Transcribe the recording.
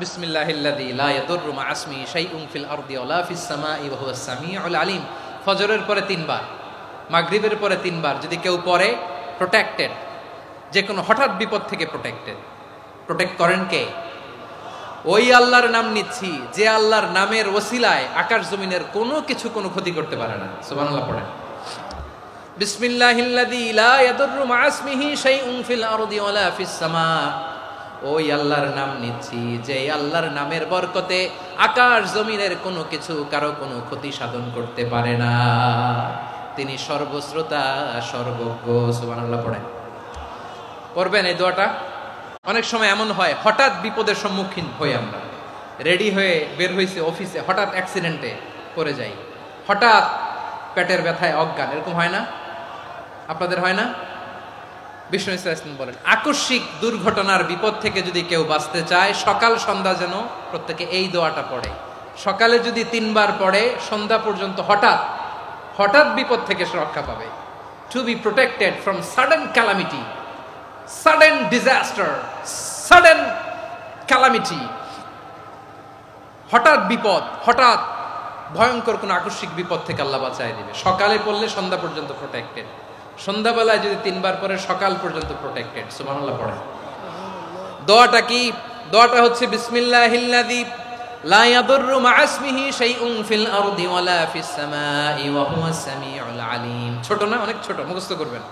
বিসমিল্লাহিল্লাযী লা ইয়াদুররু মা ইসমিহি শাইউন ফিল আরদি ওয়ালা ফিস সামাই ওয়া হুয়াস সামিউল আলিম। ফজরের পরে 3 বার, মাগরিবের পরে 3 বার যদি কেউ পড়ে, প্রোটেক্টেড, যে কোনো হঠাৎ বিপদ থেকে প্রোটেক্টেড। প্রোটেক্ট করেন কে? ওই আল্লাহর নাম নিচ্ছি যে আল্লাহর নামের ওসিলায় আকাশ জমিনের কোনো কিছু কোনো ক্ষতি করতে পারে না। সুবহানাল্লাহ পড়েন। বিসমিল্লাহিল্লাযী লা ইয়াদুররু মা ইসমিহি শাইউন ফিল আরদি ওয়ালা ফিস সামা। ওই আল্লাহর নাম নিচ্ছি যে আল্লাহর নামের বরকতে আকাশ জমিনের কোনো কিছু কারো কোনো ক্ষতি সাধন করতে পারে না। তিনি সর্বশ্রোতা, সর্বজ্ঞ। সুবহানাল্লাহ পড়েন। পড়বেন এই দোয়াটা। অনেক সময় এমন হয়, হঠাৎ বিপদের সম্মুখীন হই আমরা, রেডি হয়ে বের হইছে অফিসে, হঠাৎ অ্যাক্সিডেন্টে পড়ে যাই, হঠাৎ পেটের ব্যথায় অজ্ঞান, এরকম হয় না? আপনাদের হয় না? বিষ্ণু ইসলাম বলেন, আকস্মিক দুর্ঘটনার বিপদ থেকে যদি কেউ বাঁচতে চায়, সকাল সন্ধ্যা যেন প্রত্যেকে এই দোয়াটা পড়ে। সকালে যদি 3 বার পড়ে, সন্ধ্যা পর্যন্ত হঠাৎ হঠাৎ বিপদ থেকে সে রক্ষা পাবে। To be protected from sudden calamity, sudden disaster, sudden calamity. হঠাৎ বিপদ, হঠাৎ ভয়ঙ্কর কোন আকস্মিক বিপদ থেকে আল্লাহ বাঁচায় দিবে। সকালে পড়লে সন্ধ্যা পর্যন্ত প্রোটেক্টেড, সন্ধ্যাবেলায় যদি 3 বার পরে সকাল পর্যন্ত প্রোটেক্টেড। সুবহানাল্লাহ পড়ে। দোয়াটা কি? দোয়াটা হচ্ছে বিসমিল্লাহিল্লাযী লা ইয়াদুররু মা ইসমিহি শাইউন ফিল আরদি ওয়ালা ফিস সামাই ওয়া হুয়াস সামিউল আলিম। ছোট না? অনেক ছোট, মুখস্থ করবেন।